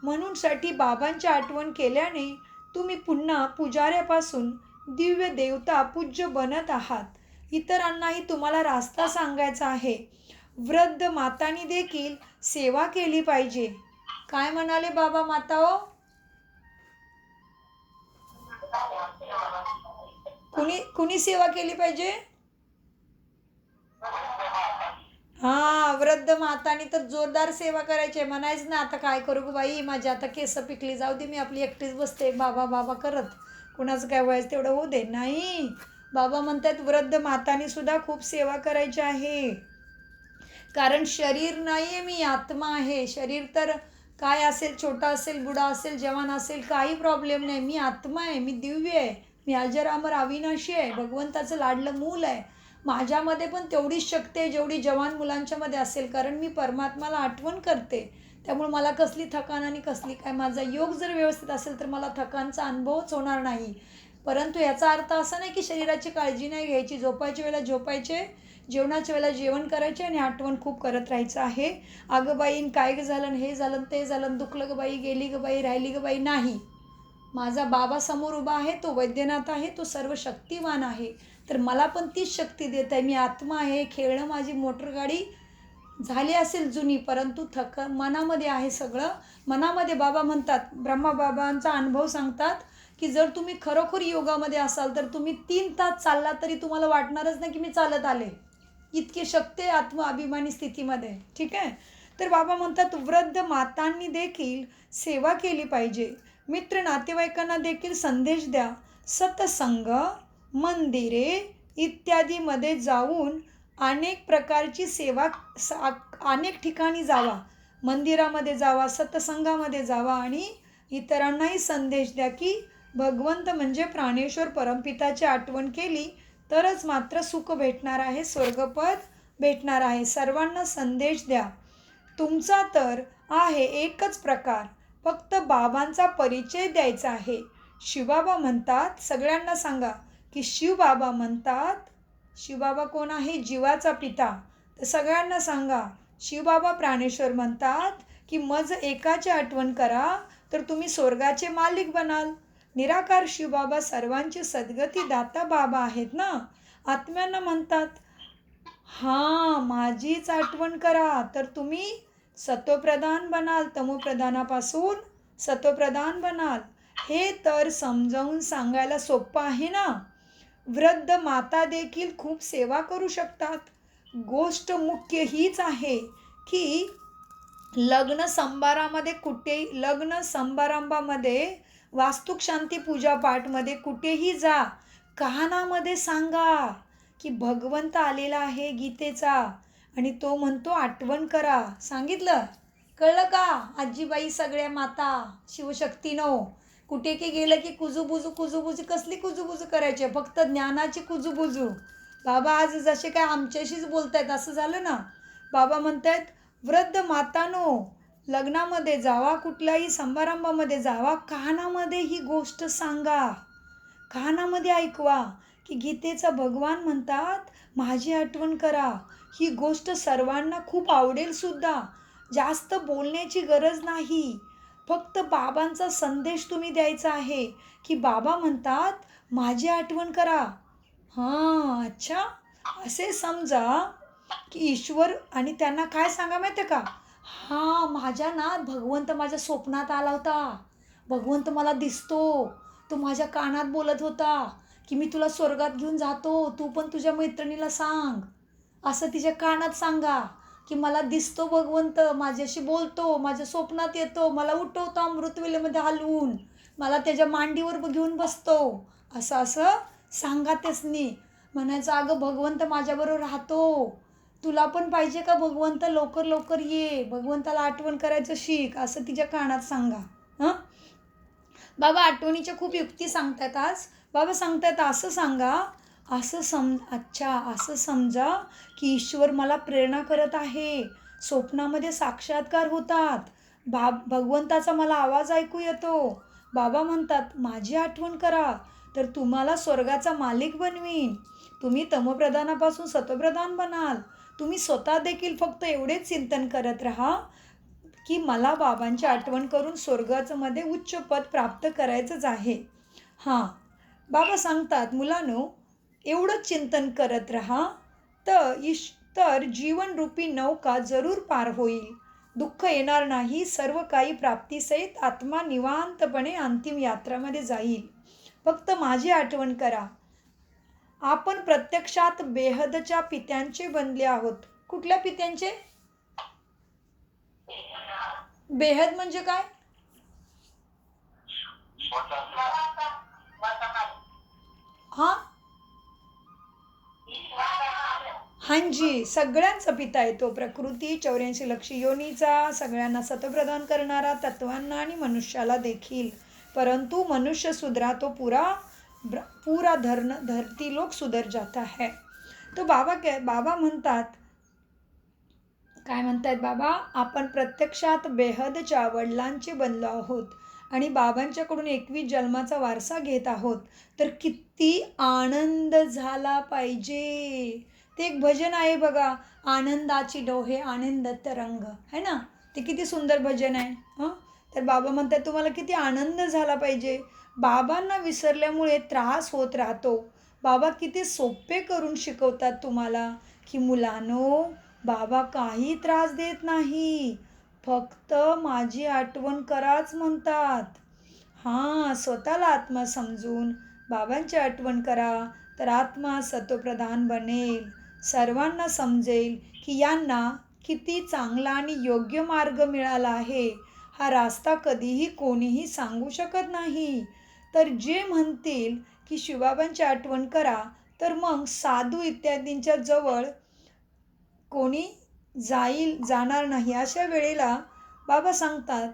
म्हणून साठी बाबांची आठवण केल्याने तुम्ही पुन्हा पुजाऱ्यापासून दिव्य देवता पूज्य बनत आहात. इतरांनाही तुम्हाला रास्ता सांगायचा आहे. वृद्ध मातांनी देखील सेवा केली पाहिजे. काय म्हणाले बाबा माताओ? कुणी सेवा केली पाहिजे? वृद्ध मातांनी तर जोरदार सेवा करायची. म्हणायचं ना आता काय करू ग बाई, माझी आता केस पिकली, जाऊ दे मी आपली एकटीच बसते बाबा बाबा करत, कुणाचं काय व्हायचं तेवढं होऊ दे. नाही, बाबा म्हणतात वृद्ध मातांनी सुद्धा खूप सेवा करायची आहे. कारण शरीर नाही आहे, मी आत्मा आहे. शरीर तर काय असेल, छोटा असेल, बुडा असेल, जवान असेल, काही प्रॉब्लेम नाही. मी आत्मा आहे, मी दिव्य आहे, मी अजर अमर अविनाशी आहे, भगवंताचं लाडलं मूल आहे. माझ्यामध्ये पण तेवढीच शक्ती आहे जेवढी जवान मुलांच्यामध्ये असेल, कारण मी परमात्माला आठवण करते. त्यामुळे मला कसली थकान आणि कसली काय, माझा योग जर व्यवस्थित असेल तर मला थकानचा अनुभवच होणार नाही. परंतु याचा अर्थ असा नाही की शरीराची काळजी नाही घ्यायची. झोपायच्या वेळेला झोपायचे, जेवणाच्या वेळेला जेवण करायचे आणि आठवण खूप करत राहायचं आहे. अगं बाईन काय ग झालं, हे झालं, ते झालं, दुखलं ग बाई, गेली ग बाई, राहिली ग बाई, नाही. माझा बाबा समोर उभा आहे, तो वैद्यनाथ आहे, तो सर्व शक्तिवान आहे. तर मला पण तीच शक्ती देत आहे. मी आत्मा आहे. खेळणं माझी मोटर गाडी झाली असेल जुनी, परंतु मनामध्ये आहे सगळं. मनामध्ये बाबा म्हणतात, ब्रह्माबाबांचा अनुभव सांगतात की जर तुम्ही खरोखर योगामध्ये असाल तर तुम्ही 3 तास चालला तरी तुम्हाला वाटणारच नाही की मी चालत आले. इतकी शक्ती आहे आत्माभिमानी स्थितीमध्ये. ठीक आहे. तर बाबा म्हणतात वृद्ध मातांनी देखील सेवा केली पाहिजे. मित्र नातेवाईकांना देखील संदेश द्या. सत्संग, मंदिरे इत्यादीमध्ये जाऊन अनेक प्रकारची सेवा, अनेक ठिकाणी जावा. मंदिरामध्ये जावा, सत्संगामध्ये जावा आणि इतरांनाही संदेश द्या की भगवंत म्हणजे प्राणेश्वर परमपिताची आठवण केली तरच मात्र सुख भेटणार आहे, स्वर्गपद भेटणार आहे. सर्वांना संदेश द्या. तुमचा तर आहे एकच प्रकार, फक्त बाबांचा परिचय द्यायचा आहे. शिवबाबा म्हणतात, सगळ्यांना सांगा की शिवबाबा म्हणतात, शिवबाबा कोण आहे? जीवाचा पिता. तर सगळ्यांना सांगा शिवबाबा प्राणेश्वर म्हणतात की मज एकाची आठवण करा तर तुम्ही स्वर्गाचे मालिक बनाल. निराकार शिवबाबा सर्वांचे सद्गती दाता बाबा आहेत ना. आत्म्यांना म्हणतात माझीच आठवण करा तर तुम्ही सत्वप्रधान बनाल, तमोप्रधानापासून सत्वप्रधान बनाल. हे तर समजावून सांगायला सोपं आहे ना. वृद्ध माता देखील खूप सेवा करू शकतात. गोष्ट मुख्य हीच आहे की लग्न समारंभामध्ये वास्तुक शांती पूजापाठमध्ये कुठेही जा, कानामध्ये सांगा की भगवंत आलेला आहे गीतेचा आणि तो म्हणतो आठवण करा. सांगितलं? कळलं का आजीबाई? सगळ्या माता शिवशक्तीनो कुठे की गेलं की कुजूबुजू कसली कुजूबुजू करायचे? फक्त ज्ञानाची कुजूबुजू. बाबा आज जसे काय आमच्याशीच बोलतायत असं झालं ना. बाबा म्हणतायत वृद्ध मातानो, लग्नामध्ये जावा, कुठल्याही समारंभामध्ये जावा, कानामध्ये ही गोष्ट सांगा, कानामध्ये ऐकवा की गीतेचा भगवान म्हणतात माझी आठवण करा. ही गोष्ट सर्वांना खूप आवडेल सुद्धा. जास्त बोलण्याची गरज नाही, फक्त बाबांचा संदेश तुम्ही द्यायचा आहे की बाबा म्हणतात माझी आठवण करा. हां, अच्छा. असे समजा की ईश्वर, आणि त्यांना काय सांगा माहिती आहे का? हां, माझ्या ना भगवंत माझ्या स्वप्नात आला होता, भगवंत मला दिसतो, तो माझ्या कानात बोलत होता की मी तुला स्वर्गात घेऊन जातो, तू पण तुझ्या मैत्रिणीला सांग. असं तिच्या कानात सांगा की मला दिसतो भगवंत, माझ्याशी बोलतो, माझ्या स्वप्नात येतो, मला उठवतो अमृतवेलेमध्ये हलवून, मला त्याच्या मांडीवर घेऊन बसतो. असं असं सांगा त्यासनी. म्हणायचं अगं भगवंत माझ्याबरोबर राहतो, तुला पण पाहिजे का भगवंत? लवकर लवकर ये, भगवंताला आठवण करायचं शिक. असं तिच्या कानात सांगा. हां, बाबा आठवणीच्या खूप युक्ती सांगतात आज. बाबा सांगतात असं सांगा, असं समजा की ईश्वर मला प्रेरणा करत आहे, स्वप्नामध्ये साक्षात्कार होतात, भगवंताचा मला आवाज ऐकू येतो. बाबा म्हणतात माझी आठवण करा तर तुम्हाला स्वर्गाचा मालिक बनवीन, तुम्ही तमप्रधानापासून सतप्रधान बनाल. तुम्ही स्वतः देखील फक्त एवढेच चिंतन करत राहा की मला बाबांची आठवण करून स्वर्गाचं मध्ये उच्च पद प्राप्त करायचंच आहे. हां, बाबा सांगतात मुलांनो एवढंच चिंतन करत राहा तर जीवनरूपी नौका जरूर पार होईल, दुःख येणार नाही, सर्व काही प्राप्तीसहित आत्मा निवांतपणे अंतिम यात्रामध्ये जाईल. फक्त माझी आठवण करा. आपण प्रत्यक्षात बेहदच्या पित्यांचे बनले आहोत. कुठल्या पित्यांचे? बेहद म्हणजे काय? हां हांजी, सगळ्यांचा पिता आहे तो. प्रकृती 84 लक्ष योनीचा, सगळ्यांना सतप्रदान करणारा, तत्वांना आणि मनुष्याला देखील. परंतु मनुष्य सुधरा तो पूरा धरती लोक सुधर जाता है. तो बाबा म्हणतात, काय म्हणतात बाबा? आपण प्रत्यक्षात बेहदच्या वडिलांचे बनलो आहोत आणि बाबांच्याकडून 21 जन्माचा वारसा घेत आहोत. तर किती आनंद झाला पाहिजे. ते एक भजन आहे बघा, आनंदाची डोहे आनंद तरंग, है ना? ते किती सुंदर भजन आहे. हां, तर बाबा म्हणतात तुम्हाला किती आनंद झाला पाहिजे. बाबांना विसरल्यामुळे त्रास होत राहतो. बाबा किती सोपे करून शिकवतात तुम्हाला की मुलांनो, बाबा काही त्रास देत नाही, फक्त माझी आठवण कराच म्हणतात. हां, स्वतःला आत्मा समजून बाबांची आठवण करा तर आत्मा सत्वप्रधान बनेल. सर्वांना समजेल की यांना किती चांगला आणि योग्य मार्ग मिळाला आहे. हा रास्ता कधीही कोणीही सांगू शकत नाही. तर जे म्हणतील की शिवबाबांची आठवण करा तर मग साधू इत्यादींच्या जवळ कोणी जाणार नाही. अशा वेळेला बाबा सांगतात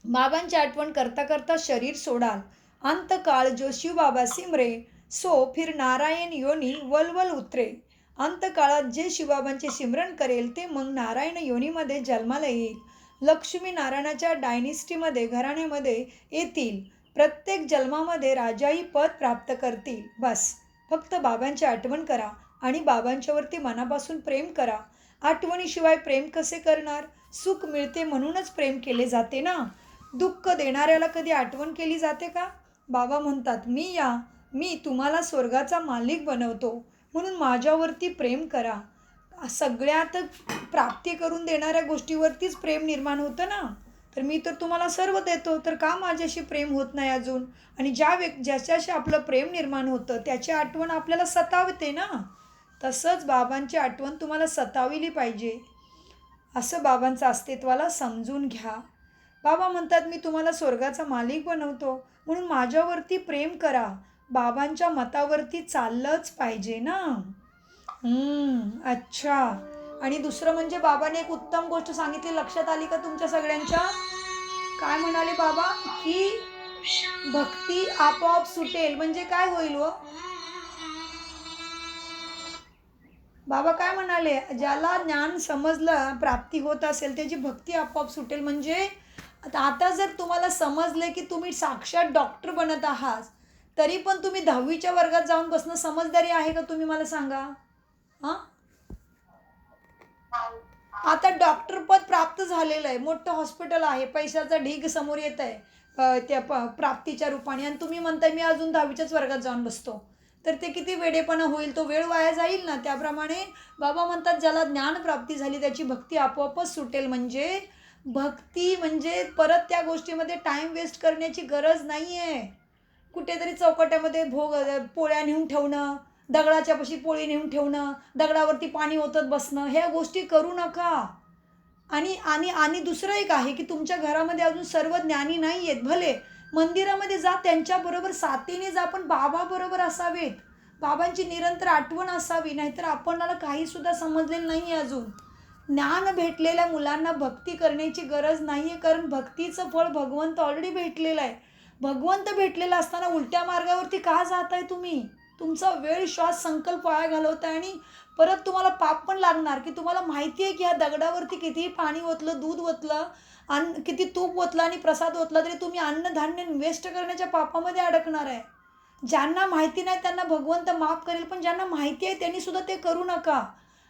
बाबांची आठवण करता करता शरीर सोडाल, अंतकाळ जो शिवबाबा सिमरे सो फिर नारायण योनी वलवल उतरे. अंतकाळात जे शिवबाबांचे सिमरन करेल ते मग नारायण योनीमध्ये जन्माला येईल. लक्ष्मी नारायणाच्या डायनिस्टीमध्ये घराण्यामध्ये येतील. प्रत्येक जन्मामध्ये राजाई पद प्राप्त करतील. बस फक्त बाबांची आठवण करा आणि बाबांच्यावरती मनापासून प्रेम करा. आठवणीशिवाय प्रेम कसे करणार? सुख मिळते म्हणूनच प्रेम केले जाते ना. दुःख देणाऱ्याला कधी आठवण केली जाते का? बाबा म्हणतात मी तुम्हाला स्वर्गाचा मालिक बनवतो म्हणून माझ्यावरती प्रेम करा. सगळ्यात प्राप्ती करून देणाऱ्या गोष्टीवरतीच प्रेम निर्माण होतं ना. तर मी तर तुम्हाला सर्व देतो, तर का माझ्याशी प्रेम होत नाही अजून? आणि ज्याच्याशी आपलं प्रेम निर्माण होतं त्याची आठवण आपल्याला सतावते ना. तसंच बाबांची आठवण तुम्हाला सताविली पाहिजे, असं बाबांचं अस्तित्वाला समजून घ्या. बाबा म्हणतात, मी तुम्हाला स्वर्गाचा मालिक बनवतो, म्हणून माझ्यावरती प्रेम करा. बाबांच्या मतावरती चाललंच पाहिजे ना. अच्छा. आणि दुसरं म्हणजे बाबाने एक उत्तम गोष्ट सांगितली, लक्षात आली का तुमच्या सगळ्यांच्या? काय म्हणाले बाबा? की भक्ती आपोआप सुटेल. म्हणजे काय होईल व? बाबा काय म्हणाले? ज्याला ज्ञान समजलं, प्राप्ती होत असेल, त्याची भक्ती आपोआप सुटेल. म्हणजे आता जर तुम्हाला समजले की तुम्ही साक्षात डॉक्टर बनत आहात, तरी पण तुम्ही 10वीच्या वर्गात जाऊन बसणं समजदारी आहे का, तुम्ही मला सांगा. हां, आता डॉक्टरपद प्राप्त झालेलं आहे, मोठं हॉस्पिटल आहे, पैशाचा ढीग समोर येत आहे त्या प्राप्तीच्या रूपाने, आणि तुम्ही म्हणताय मी अजून 10वीच्याच वर्गात जाऊन बसतो, तर ते किती वेडेपणा होईल, तो वेळ वाया जाईल ना. त्याप्रमाणे बाबा म्हणतात, ज्याला ज्ञानप्राप्ती झाली त्याची भक्ती आपोआपच सुटेल. म्हणजे भक्ती म्हणजे परत त्या गोष्टीमध्ये टाईम वेस्ट करण्याची गरज नाही आहे. कुठेतरी चौकट्यामध्ये पोळ्या नेऊन ठेवणं, दगडाच्या पाशी पोळी नेऊन ठेवणं, दगडावरती पाणी ओतत बसणं, ह्या गोष्टी करू नका. आणि आणि आणि दुसरं एक आहे की तुमच्या घरामध्ये अजून सर्व ज्ञानी नाही आहेत. भले मंदिरामध्ये जा, त्यांच्याबरोबर साथीने जा, पण बाबाबरोबर असावेत. बाबांची निरंतर आठवण असावी, नाहीतर आपणाला काहीसुद्धा समजलेलं नाही आहे अजून. ज्ञान भेटलेल्या मुलांना भक्ती करण्याची गरज नाही आहे, कारण भक्तीचं फळ भगवंत ऑलरेडी भेटलेलं आहे. भगवंत भेटलेला असताना उलट्या मार्गावरती का जाताय तुम्ही? तुमचा वेळ, श्वास, संकल्प वाया घालवताय, आणि परत तुम्हाला पाप पण लागणार. की तुम्हाला माहिती आहे की ह्या दगडावरती कितीही पाणी ओतलं, दूध ओतलं, अन्न किती तूप ओतलं आणि प्रसाद ओतला, तरी तुम्ही अन्नधान्य वेस्ट करण्याच्या पापामध्ये अडकणार आहे. ज्यांना माहिती नाही त्यांना भगवंत माफ करेल, पण ज्यांना माहिती आहे त्यांनी सुद्धा ते करू नका.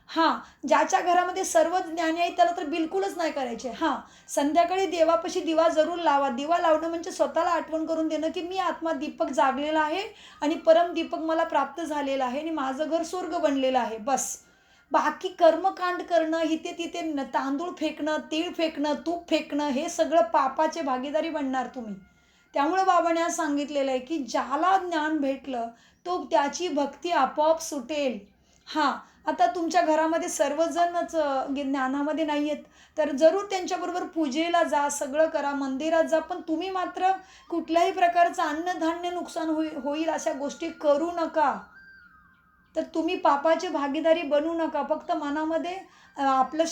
हां, ज्याच्या घरामध्ये सर्वच ज्ञानी आहे त्याला तर बिलकुलच नाही करायचे. हां, संध्याकाळी देवापाशी दिवा जरूर लावा. दिवा लावणं म्हणजे स्वतःला आठवण करून देणं की मी आत्मा दीपक जागलेला आहे आणि परम दीपक मला प्राप्त झालेला आहे आणि माझं घर स्वर्ग बनलेलं आहे. बस. बाकी कर्मकांड करणं, इथे तिथे तांदूळ फेकणं, तीळ फेकणं, तूप फेकणं, हे सगळं पापाचे भागीदारी बनणार तुम्ही. त्यामुळे बाबाने आज सांगितलेलं आहे की ज्याला ज्ञान भेटलं तो त्याची भक्ती आपोआप सुटेल. हां, आता तुमच्या घरामध्ये सर्वजणच ज्ञानामध्ये नाही आहेत, तर जरूर त्यांच्याबरोबर पूजेला जा, सगळं करा, मंदिरात जा, पण तुम्ही मात्र कुठल्याही प्रकारचं अन्नधान्य नुकसान होईल अशा गोष्टी करू नका. तर तुम्ही पापाची भागीदारी बनू नका. फक्त मनामध्ये आपलं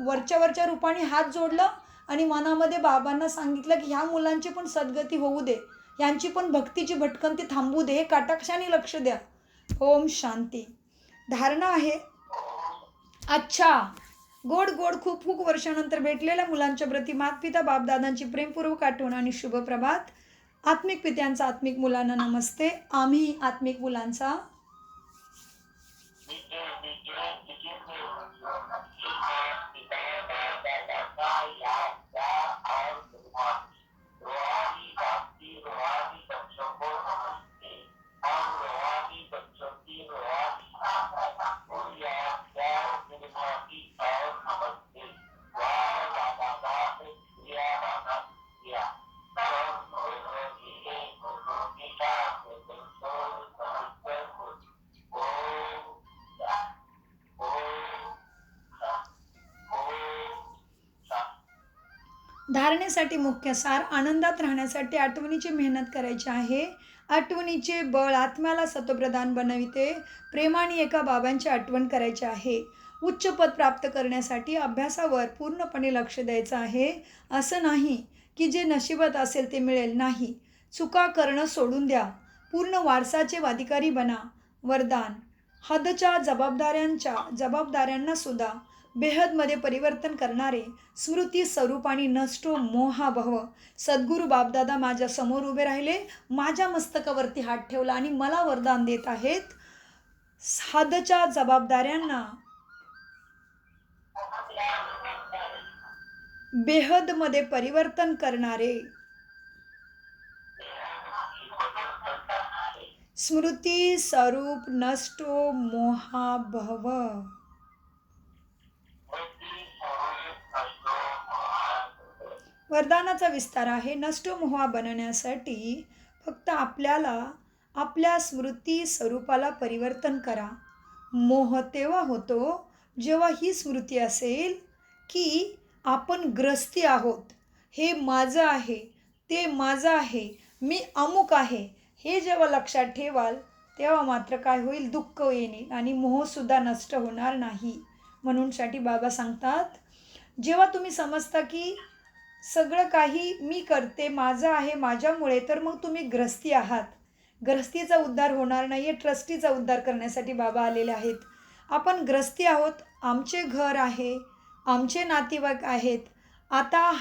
वरच्या वरच्या रूपाने हात जोडलं आणि मनामध्ये बाबांना सांगितलं की ह्या मुलांची पण सद्गती होऊ दे, यांची पण भक्तीची भटकंती थांबू दे, हे कटाक्षाने लक्ष द्या. ओम शांती. धारणा आहे. अच्छा. गोड गोड खूप खूप वर्षानंतर भेटलेल्या मुलांच्या प्रती मातपिता बापदादांची प्रेमपूर्वक आठवण आणि शुभप्रभात. आत्मिक पित्यांचा आत्मिक मुलांना नमस्ते. आम्ही आत्मिक मुलांचा धारणेसाठी मुख्य सार. आनंदात राहण्यासाठी आठवणीची मेहनत करायची आहे. आठवणीचे बळ आत्म्याला सत्वप्रधान बनविते. प्रेमाने एका बाबांची आठवण करायची आहे. उच्च पद प्राप्त करण्यासाठी अभ्यासावर पूर्णपणे लक्ष द्यायचं आहे. असं नाही की जे नशिबात असेल ते मिळेल. नाही, चुका करणं सोडून द्या. पूर्ण वारसाचे अधिकारी बना. वरदान. हदच्या जबाबदाऱ्यांना सुद्धा बेहदमध्ये परिवर्तन करणारे स्मृती स्वरूपाने नष्टो मोहाभव सद्गुरू बापदादा माझ्या समोर उभे राहिले, माझ्या मस्तकावरती हात ठेवला आणि मला वरदान देत आहेत. हदच्या जबाबदाऱ्यांना बेहदमध्ये परिवर्तन करणारे स्मृती स्वरूप नष्टो मोहाभव. वरदानाचा विस्तार आहे. नष्ट मोहा बनण्यासाठी फक्त आपल्याला आपल्या स्मृती स्वरूपाला परिवर्तन करा. मोह तेव्हा होतो जेव्हा ही स्मृती असेल की आपण ग्रस्ती आहोत, हे माझं आहे, ते माझं आहे, मी अमुक आहे, हे जेव्हा लक्षात ठेवाल तेव्हा मात्र काय होईल, दुःख येईल आणि मोहसुद्धा नष्ट होणार नाही. म्हणूनसाठी बाबा सांगतात, जेव्हा तुम्ही समजता की सगळं काही मी करते, माझं आहे, माझ्यामुळे, तर मग तुम्ही ग्रस्ती आहात. ग्रस्तीचा उद्धार होणार नाही आहे, ट्रस्टीचा उद्धार करण्यासाठी बाबा आलेले आहेत. आपण ग्रस्ती आहोत, आमचे घर आहे, आमचे नातेवाईक आहेत. आता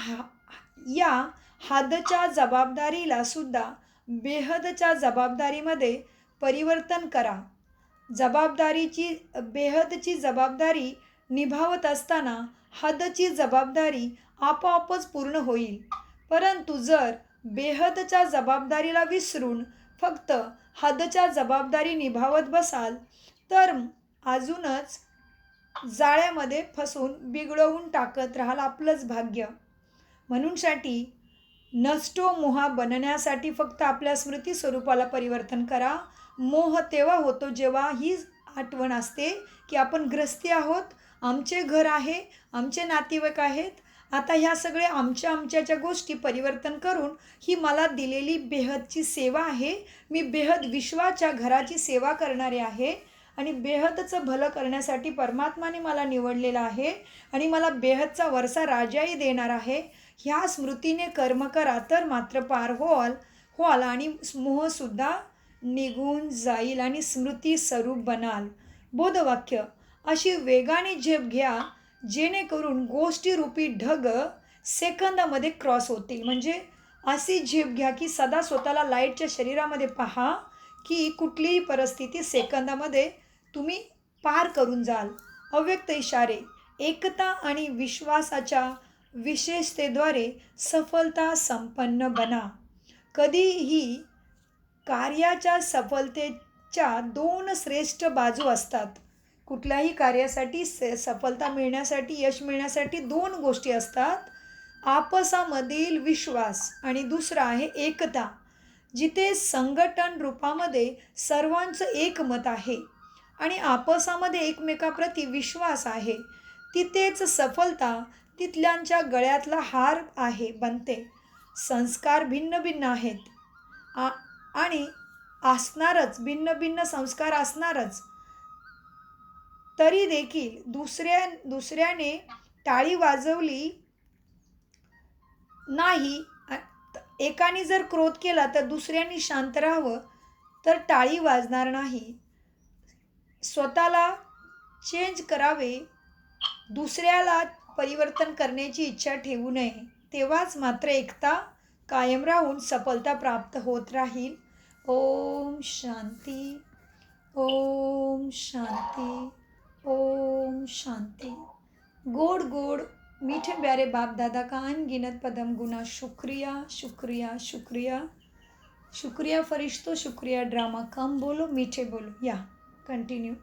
या हदच्या जबाबदारीला सुद्धा बेहदच्या जबाबदारीमध्ये परिवर्तन करा. बेहदची जबाबदारी निभावत असताना हदची जबाबदारी आपोआपच पूर्ण होईल. परंतु जर बेहदच्या जबाबदारीला विसरून फक्त हदच्या जबाबदारी निभावत बसाल तर अजूनच जाळ्यामध्ये फसून बिघडवून टाकत राहाल आपलंच भाग्य. म्हणूनसाठी नष्टो मोहा बनण्यासाठी फक्त आपल्या स्मृती स्वरूपाला परिवर्तन करा. मोह तेव्हा होतो जेव्हा ही आठवण असते की आपण ग्रस्ती आहोत, आमचे घर आहे, आमचे नातेवाईक आहेत. आता ह्या सगळ्या आमच्याच्या गोष्टी परिवर्तन करून ही मला दिलेली बेहदची सेवा आहे, मी बेहद विश्वाच्या घराची सेवा करणारे आहे आणि बेहदचं भलं करण्यासाठी परमात्माने मला निवडलेलं आहे आणि मला बेहदचा वरसा राजाही देणार आहे. ह्या स्मृतीने कर्म करा तर मात्र पार व्हाल आणि मोहसुद्धा निघून जाईल आणि स्मृती स्वरूप बनाल. बोधवाक्य, अशी वेगाने झेप घ्या जेणेकरून गोष्टीरूपी ढग सेकंदामध्ये क्रॉस होतील. म्हणजे अशी झेप घ्या की सदा स्वतःला लाईटच्या शरीरामध्ये पहा की कुठलीही परिस्थिती सेकंदामध्ये तुम्ही पार करून जाल. अव्यक्त इशारे, एकता आणि विश्वासाच्या विशेषतेद्वारे सफलता संपन्न बना. कधीही कार्याच्या सफलतेच्या दोन श्रेष्ठ बाजू असतात. कुठल्याही कार्यासाठी सफलता मिळण्यासाठी, यश मिळण्यासाठी दोन गोष्टी असतात. आपसामधील विश्वास आणि दुसरा आहे एकता. जिथे संघटन रूपामध्ये सर्वांचं एकमत आहे आणि आपसामध्ये एकमेकाप्रती विश्वास आहे, तिथेच सफलता तिथल्यांच्या गळ्यातला हार बनते. संस्कार भिन्न भिन्न आहेत आणि असणारच, भिन्न भिन्न संस्कार असणारच. तरी देखील दुसऱ्याने टाळी वाजवली नाही, एकाने जर क्रोध केला तर दुसऱ्याने शांत राहावं तर टाळी वाजणार नाही. स्वतःला चेंज करावे, दुसऱ्याला परिवर्तन करण्याची इच्छा ठेवू नये. तेव्हाच मात्र एकता कायम राहून सफलता प्राप्त होत राहील. ओम शांती, ओम शांती, ओम शांति. गोड गोड मीठे प्यारे बाप दादा का अनगिनत पदम गुना शुक्रिया शुक्रिया शुक्रिया शुक्रिया फरिश्तों, शुक्रिया ड्रामा. कम बोलो मीठे बोलो. या कंटिन्यू.